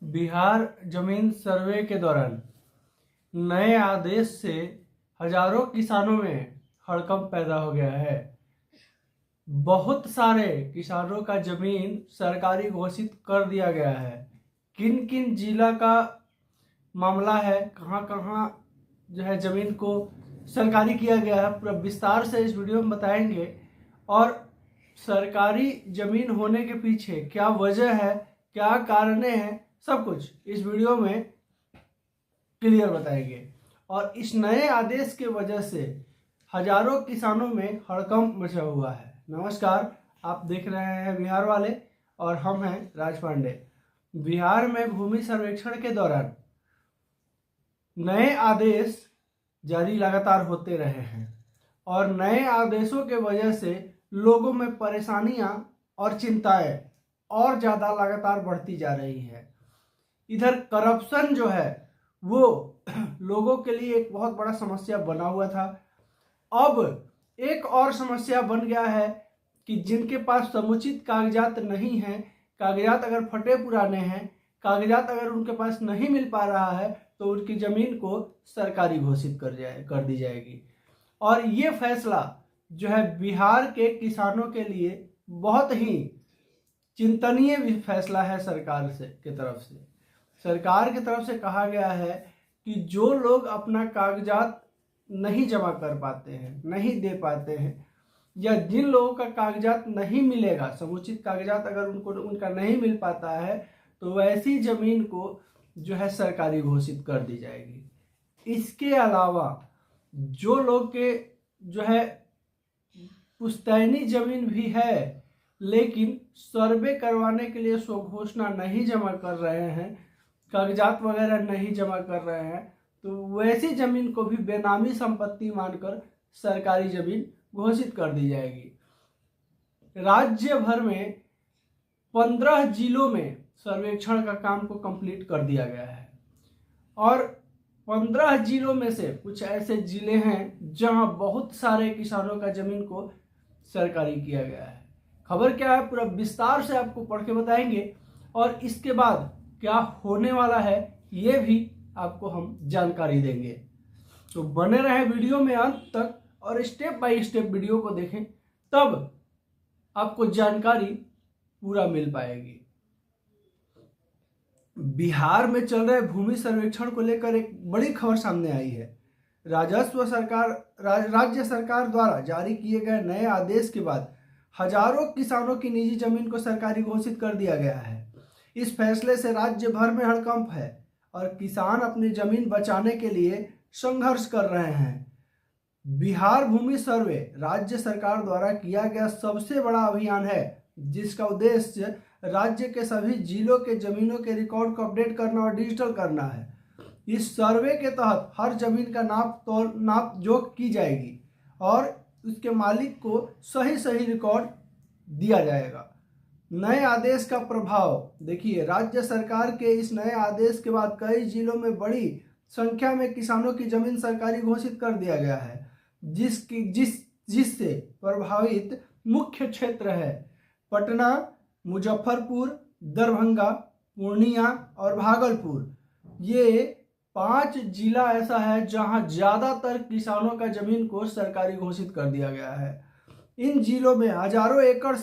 बिहार जमीन सर्वे के दौरान नए आदेश से हजारों किसानों में हड़कंप पैदा हो गया है। बहुत सारे किसानों का जमीन सरकारी घोषित कर दिया गया है। किन किन जिला का मामला है, कहां कहां जो है जमीन को सरकारी किया गया है, पूरा विस्तार से इस वीडियो में बताएंगे। और सरकारी जमीन होने के पीछे क्या वजह है, क्या कारण है, सब कुछ इस वीडियो में क्लियर बताएंगे। और इस नए आदेश के वजह से हजारों किसानों में हड़कंप मचा हुआ है। नमस्कार, आप देख रहे हैं बिहार वाले और हम हैं राज पांडे। बिहार में भूमि सर्वेक्षण के दौरान नए आदेश जारी लगातार होते रहे हैं और नए आदेशों के वजह से लोगों में परेशानियां और चिंताएं और ज़्यादा लगातार बढ़ती जा रही है। इधर करप्शन जो है वो लोगों के लिए एक बहुत बड़ा समस्या बना हुआ था। अब एक और समस्या बन गया है कि जिनके पास समुचित कागजात नहीं हैं, कागजात अगर फटे पुराने हैं, कागजात अगर उनके पास नहीं मिल पा रहा है तो उनकी ज़मीन को सरकारी घोषित कर दी जाएगी। और ये फैसला जो है बिहार के किसानों के लिए बहुत ही चिंतनीय फैसला है। सरकार की तरफ से कहा गया है कि जो लोग अपना कागजात नहीं जमा कर पाते हैं, नहीं दे पाते हैं, या जिन लोगों का कागजात नहीं मिलेगा, समुचित कागजात अगर उनका नहीं मिल पाता है तो वैसी जमीन को जो है सरकारी घोषित कर दी जाएगी। इसके अलावा जो लोग के जो है पुश्तैनी जमीन भी है लेकिन सर्वे करवाने के लिए स्वघोषणा नहीं जमा कर रहे हैं, कागजात वगैरह नहीं जमा कर रहे हैं, तो वैसी जमीन को भी बेनामी संपत्ति मानकर सरकारी जमीन घोषित कर दी जाएगी। राज्य भर में 15 जिलों में सर्वेक्षण का काम को कंप्लीट कर दिया गया है और 15 जिलों में से कुछ ऐसे जिले हैं जहां बहुत सारे किसानों का जमीन को सरकारी किया गया है। खबर क्या है पूरा विस्तार से आपको पढ़ के बताएंगे और इसके बाद क्या होने वाला है ये भी आपको हम जानकारी देंगे। तो बने रहे वीडियो में अंत तक और स्टेप बाय स्टेप वीडियो को देखें, तब आपको जानकारी पूरा मिल पाएगी। बिहार में चल रहे भूमि सर्वेक्षण को लेकर एक बड़ी खबर सामने आई है। राज्य सरकार द्वारा जारी किए गए नए आदेश के बाद हजारों किसानों की निजी जमीन को सरकारी घोषित कर दिया गया है। इस फैसले से राज्य भर में हड़कंप है और किसान अपनी जमीन बचाने के लिए संघर्ष कर रहे हैं। बिहार भूमि सर्वे राज्य सरकार द्वारा किया गया सबसे बड़ा अभियान है जिसका उद्देश्य राज्य के सभी जिलों के जमीनों के रिकॉर्ड को अपडेट करना और डिजिटल करना है। इस सर्वे के तहत हर जमीन का नाप जोख की जाएगी और उसके मालिक को सही रिकॉर्ड दिया जाएगा। नए आदेश का प्रभाव देखिए, राज्य सरकार के इस नए आदेश के बाद कई जिलों में बड़ी संख्या में किसानों की जमीन सरकारी घोषित कर दिया गया है, जिससे प्रभावित मुख्य क्षेत्र है पटना, मुजफ्फरपुर, दरभंगा, पूर्णिया और भागलपुर। ये 5 जिला ऐसा है जहां ज़्यादातर किसानों का जमीन को सरकारी घोषित कर दिया गया है। इन जिलों में हजारों एकड़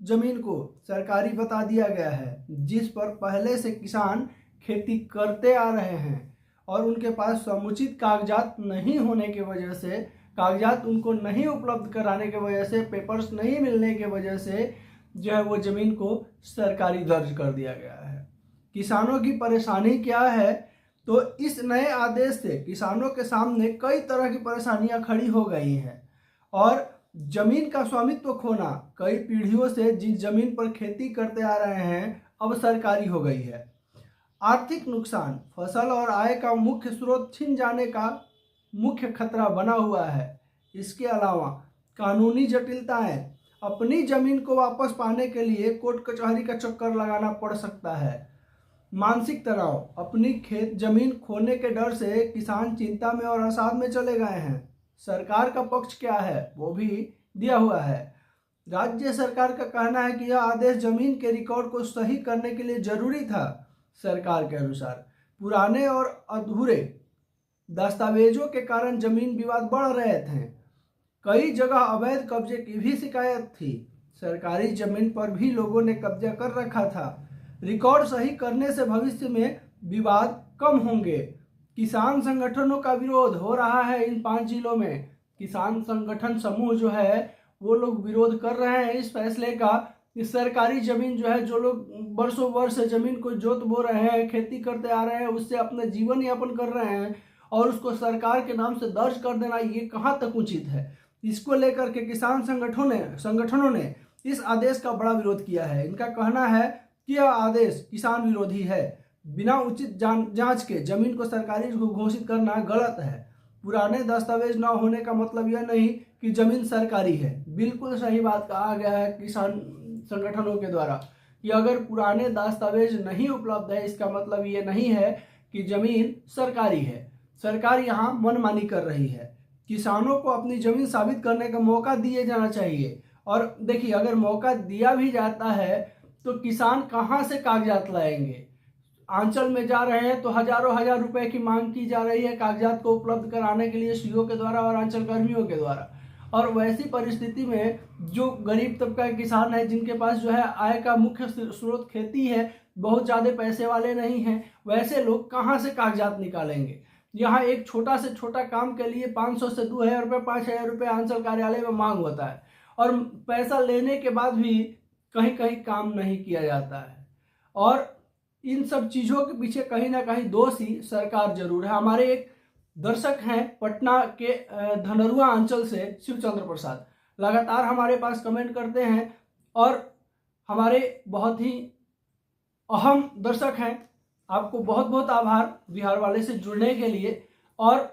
जमीन को सरकारी बता दिया गया है जिस पर पहले से किसान खेती करते आ रहे हैं और उनके पास समुचित कागजात नहीं होने की वजह से, कागजात उनको नहीं उपलब्ध कराने की वजह से, पेपर्स नहीं मिलने की वजह से जो है वो जमीन को सरकारी दर्ज कर दिया गया है। किसानों की परेशानी क्या है, तो इस नए आदेश से किसानों के सामने कई तरह की परेशानियां खड़ी हो गई हैं और जमीन का स्वामित्व खोना, कई पीढ़ियों से जिस जमीन पर खेती करते आ रहे हैं अब सरकारी हो गई है। आर्थिक नुकसान, फसल और आय का मुख्य स्रोत छिन जाने का मुख्य खतरा बना हुआ है। इसके अलावा कानूनी जटिलताएं, अपनी जमीन को वापस पाने के लिए कोर्ट कचहरी का चक्कर लगाना पड़ सकता है। मानसिक तनाव, अपनी खेत जमीन खोने के डर से किसान चिंता में और अवसाद में चले गए हैं। सरकार का पक्ष क्या है वो भी दिया हुआ है। राज्य सरकार का कहना है कि यह आदेश जमीन के रिकॉर्ड को सही करने के लिए जरूरी था सरकार के अनुसार पुराने और अधूरे दस्तावेजों के कारण जमीन विवाद बढ़ रहे थे। कई जगह अवैध कब्जे की भी शिकायत थी। सरकारी जमीन पर भी लोगों ने कब्जा कर रखा था। रिकॉर्ड सही करने से भविष्य में विवाद कम होंगे। किसान संगठनों का विरोध हो रहा है। इन 5 जिलों में किसान संगठन समूह जो है वो लोग विरोध कर रहे हैं इस फैसले का। इस सरकारी जमीन जो है, जो लोग वर्षों वर्ष जमीन को जोत बो रहे हैं, खेती करते आ रहे हैं, उससे अपना जीवन यापन कर रहे हैं और उसको सरकार के नाम से दर्ज कर देना, ये कहाँ तक उचित है। इसको लेकर के किसान संगठनों ने इस आदेश का बड़ा विरोध किया है। इनका कहना है कि यह आदेश किसान विरोधी है। बिना उचित जांच के जमीन को सरकारी घोषित करना गलत है। पुराने दस्तावेज न होने का मतलब यह नहीं कि जमीन सरकारी है। बिल्कुल सही बात कहा गया है किसान संगठनों के द्वारा कि अगर पुराने दस्तावेज नहीं उपलब्ध है, इसका मतलब ये नहीं है कि जमीन सरकारी है। सरकार यहाँ मनमानी कर रही है। किसानों को अपनी जमीन साबित करने का मौका दिए जाना चाहिए। और देखिए, अगर मौका दिया भी जाता है तो किसान कहाँ से कागजात लाएंगे। आंचल में जा रहे हैं तो हजारों हजार रुपए की मांग की जा रही है कागजात को उपलब्ध कराने के लिए सीओ के द्वारा और आंचल कर्मियों के द्वारा। और वैसी परिस्थिति में जो गरीब तबका के किसान है, जिनके पास जो है आय का मुख्य स्रोत खेती है, बहुत ज़्यादा पैसे वाले नहीं हैं, वैसे लोग कहाँ से कागजात निकालेंगे। यहाँ एक छोटा से छोटा काम के लिए 500 से 2000 रुपये, 5000 रुपये आंचल कार्यालय में मांग होता है और पैसा लेने के बाद भी कहीं कहीं काम नहीं किया जाता है। और इन सब चीज़ों के पीछे कहीं ना कहीं दोषी सरकार जरूर है। हमारे एक दर्शक हैं पटना के धनरुआ अंचल से, शिवचंद्र प्रसाद, लगातार हमारे पास कमेंट करते हैं और हमारे बहुत ही अहम दर्शक हैं। आपको बहुत बहुत आभार बिहार वाले से जुड़ने के लिए। और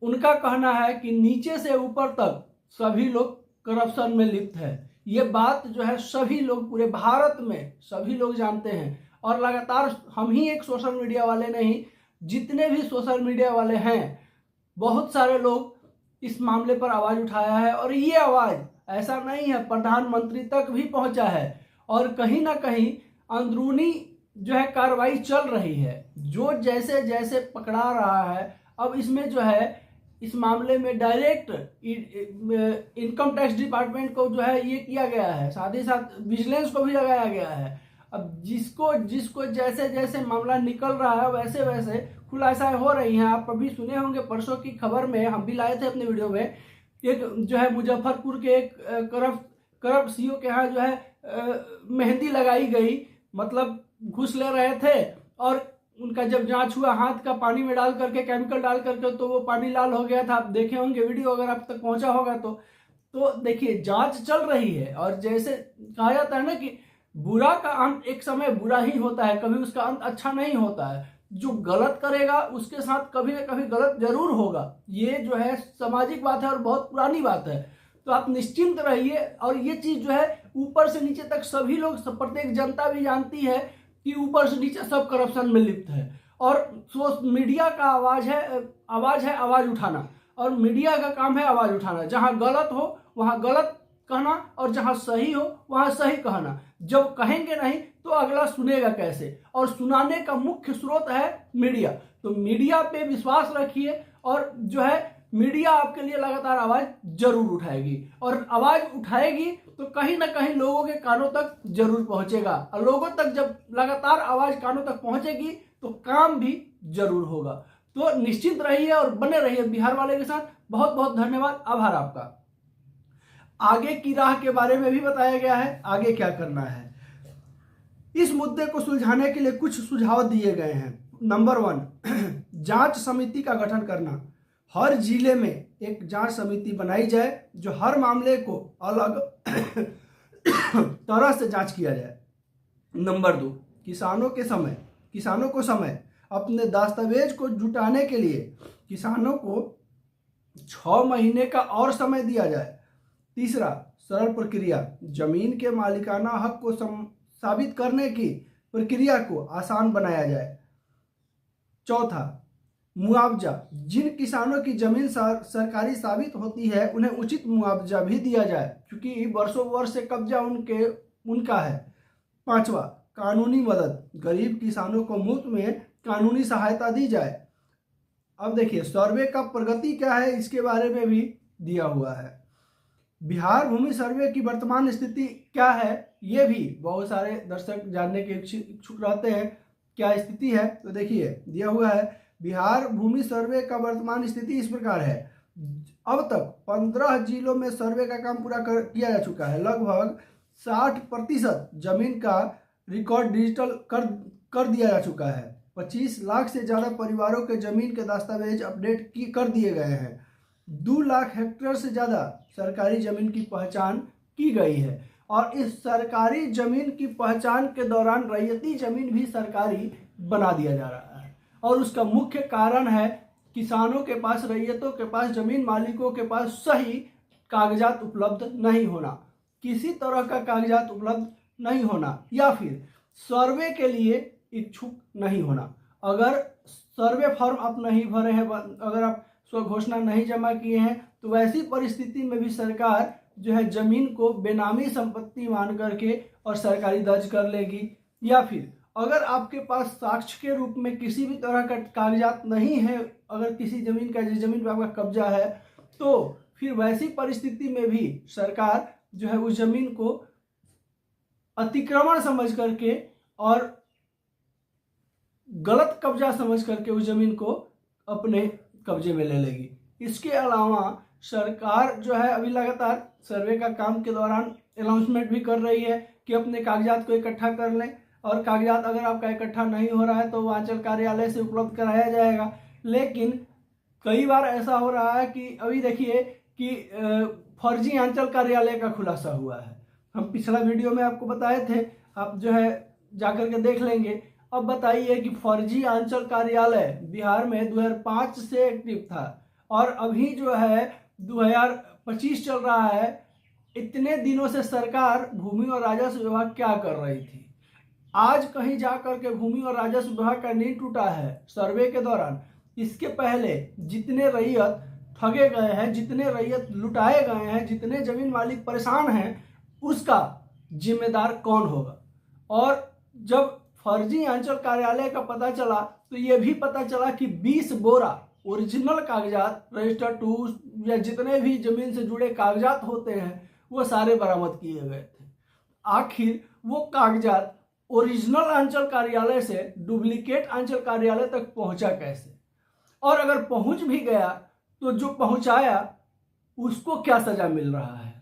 उनका कहना है कि नीचे से ऊपर तक सभी लोग करप्शन में लिप्त है। ये बात जो है सभी लोग, पूरे भारत में सभी लोग जानते हैं। और लगातार हम ही एक सोशल मीडिया वाले नहीं, जितने भी सोशल मीडिया वाले हैं, बहुत सारे लोग इस मामले पर आवाज़ उठाया है। और ये आवाज़ ऐसा नहीं है, प्रधानमंत्री तक भी पहुंचा है। और कहीं ना कहीं अंदरूनी जो है कार्रवाई चल रही है। जो जैसे जैसे पकड़ा रहा है, अब इसमें जो है इस मामले में डायरेक्ट इनकम टैक्स डिपार्टमेंट को जो है ये किया गया है, साथ ही साथ विजिलेंस को भी लगाया गया है। अब जिसको जैसे जैसे मामला निकल रहा है वैसे वैसे खुलासाएं हो रही हैं। आप अभी सुने होंगे, परसों की खबर में हम भी लाए थे अपने वीडियो में, एक जो है मुजफ्फरपुर के एक करप्ट सीओ के यहाँ जो है मेहंदी लगाई गई, मतलब घूस ले रहे थे और उनका जब जांच हुआ हाथ का पानी में डाल करके, केमिकल डाल करके, तो वो पानी लाल हो गया था। आप देखे होंगे वीडियो, अगर आप तक पहुंचा होगा तो देखिए जांच चल रही है। और जैसे कहा जाता है ना कि बुरा का अंत एक समय बुरा ही होता है, कभी उसका अंत अच्छा नहीं होता है। जो गलत करेगा उसके साथ कभी ना कभी गलत जरूर होगा। ये जो है सामाजिक बात है और बहुत पुरानी बात है। तो आप निश्चिंत रहिए। और ये चीज जो है ऊपर से नीचे तक सभी लोग, प्रत्येक जनता भी जानती है कि ऊपर से नीचे सब करप्शन में लिप्त है। और मीडिया का आवाज है आवाज उठाना, और मीडिया का काम है आवाज उठाना। जहां गलत हो वहां गलत कहना और जहां सही हो वहां सही कहना। जब कहेंगे नहीं तो अगला सुनेगा कैसे। और सुनाने का मुख्य स्रोत है मीडिया। तो मीडिया पे विश्वास रखिए और जो है मीडिया आपके लिए लगातार आवाज जरूर उठाएगी। और आवाज उठाएगी तो कहीं ना कहीं लोगों के कानों तक जरूर पहुंचेगा। और लोगों तक जब लगातार आवाज कानों तक पहुंचेगी तो काम भी जरूर होगा। तो निश्चिंत रहिए और बने रहिए बिहार वाले के साथ। बहुत बहुत धन्यवाद, आभार आपका। आगे की राह के बारे में भी बताया गया है, आगे क्या करना है। इस मुद्दे को सुलझाने के लिए कुछ सुझाव दिए गए हैं। नंबर 1, जांच समिति का गठन करना। हर जिले में एक जांच समिति बनाई जाए जो हर मामले को अलग तरह से जांच किया जाए। नंबर 2, किसानों को समय अपने दस्तावेज को जुटाने के लिए किसानों को 6 महीने का और समय दिया जाए। तीसरा, सरल प्रक्रिया, जमीन के मालिकाना हक को साबित करने की प्रक्रिया को आसान बनाया जाए। चौथा, मुआवजा, जिन किसानों की जमीन सरकारी साबित होती है उन्हें उचित मुआवजा भी दिया जाए, क्योंकि वर्षों वर्ष से कब्जा उनका है। 5वां, कानूनी मदद, गरीब किसानों को मुफ्त में कानूनी सहायता दी जाए। अब देखिए सर्वे का प्रगति क्या है इसके बारे में भी दिया हुआ है। बिहार भूमि सर्वे की वर्तमान स्थिति क्या है ये भी बहुत सारे दर्शक जानने के इच्छुक रहते हैं, क्या स्थिति है। तो देखिए दिया हुआ है बिहार भूमि सर्वे का वर्तमान स्थिति इस प्रकार है। अब तक 15 जिलों में सर्वे का काम पूरा किया जा चुका है। लगभग 60% जमीन का रिकॉर्ड डिजिटल कर दिया जा चुका है। 25 लाख से ज़्यादा परिवारों के जमीन के दस्तावेज अपडेट कर दिए गए हैं। 2 लाख हेक्टेयर से ज़्यादा सरकारी जमीन की पहचान की गई है। और इस सरकारी जमीन की पहचान के दौरान रैयती जमीन भी सरकारी बना दिया जा रहा है। और उसका मुख्य कारण है किसानों के पास, रैयतों के पास, जमीन मालिकों के पास सही कागजात उपलब्ध नहीं होना, किसी तरह का कागजात उपलब्ध नहीं होना, या फिर सर्वे के लिए इच्छुक नहीं होना। अगर सर्वे फॉर्म आप नहीं भरे हैं, अगर आप स्वघोषणा नहीं जमा किए हैं, तो वैसी परिस्थिति में भी सरकार जो है जमीन को बेनामी संपत्ति मान करके और सरकारी दर्ज कर लेगी। या फिर अगर आपके पास साक्ष्य के रूप में किसी भी तरह का कागजात नहीं है, अगर किसी जमीन का, जिस जमीन पर आपका कब्जा है, तो फिर वैसी परिस्थिति में भी सरकार जो है उस जमीन को अतिक्रमण समझ करके और गलत कब्जा समझ करके उस जमीन को अपने कब्जे में ले लेगी। इसके अलावा सरकार जो है अभी लगातार सर्वे का काम के दौरान अनाउंसमेंट भी कर रही है कि अपने कागजात को इकट्ठा कर लें, और कागजात अगर आपका इकट्ठा नहीं हो रहा है तो वो अंचल कार्यालय से उपलब्ध कराया जाएगा। लेकिन कई बार ऐसा हो रहा है कि अभी देखिए कि फर्जी अंचल कार्यालय का खुलासा हुआ है। हम पिछला वीडियो में आपको बताए थे, आप जो है जाकर के देख लेंगे। अब बताइए कि फर्जी अंचल कार्यालय बिहार में 2005 से एक्टिव था और अभी जो है 2025 चल रहा है। इतने दिनों से सरकार भूमि और राजस्व विभाग क्या कर रही थी? आज कहीं जाकर के भूमि और राजस्व विभाग का नींव टूटा है सर्वे के दौरान। इसके पहले जितने रैयत ठगे गए हैं, जितने रैयत लुटाए गए हैं, जितने जमीन मालिक परेशान हैं, उसका जिम्मेदार कौन होगा? और जब फर्जी अंचल कार्यालय का पता चला तो ये भी पता चला कि 20 बोरा ओरिजिनल कागजात, रजिस्टर्ड टू या जितने भी जमीन से जुड़े कागजात होते हैं वो सारे बरामद किए गए थे। आखिर वो कागजात ओरिजिनल अंचल कार्यालय से डुप्लीकेट अंचल कार्यालय तक पहुंचा कैसे? और अगर पहुंच भी गया तो जो पहुंचाया उसको क्या सजा मिल रहा है?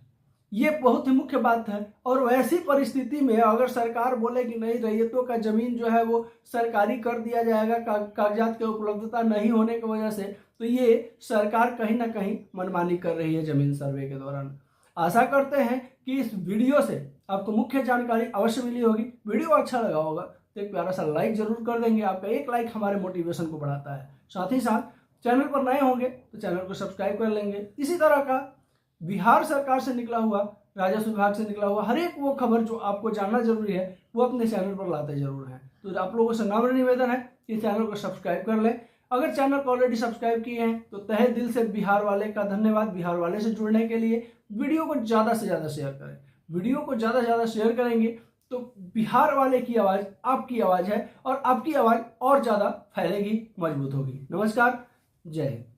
ये बहुत ही मुख्य बात है। और वैसी परिस्थिति में अगर सरकार बोले कि नहीं, रैयतों का जमीन जो है वो सरकारी कर दिया जाएगा कागजात की उपलब्धता नहीं होने की वजह से, तो ये सरकार कहीं ना कहीं मनमानी कर रही है जमीन सर्वे के दौरान। आशा करते हैं कि इस वीडियो से आपको मुख्य जानकारी अवश्य मिली होगी। वीडियो अच्छा लगा होगा तो एक प्यारा सा लाइक जरूर कर देंगे। आपका एक लाइक हमारे मोटिवेशन को बढ़ाता है। साथ ही साथ चैनल पर नए होंगे तो चैनल को सब्सक्राइब कर लेंगे। इसी तरह का बिहार सरकार से निकला हुआ, राजस्व विभाग से निकला हुआ हर एक वो खबर जो आपको जानना जरूरी है वो अपने चैनल पर लाते जरूर हैं। तो आप लोगों से नम्र निवेदन है कि चैनल को सब्सक्राइब कर लें। अगर चैनल को ऑलरेडी सब्सक्राइब किए हैं तो तहे दिल से बिहार वाले का धन्यवाद। बिहार वाले से जुड़ने के लिए वीडियो को ज़्यादा से ज़्यादा शेयर करें। वीडियो को ज़्यादा से ज़्यादा शेयर करेंगे तो बिहार वाले की आवाज़ आपकी आवाज़ है और आपकी आवाज़ और ज़्यादा फैलेगी, मजबूत होगी। नमस्कार, जय हिंद।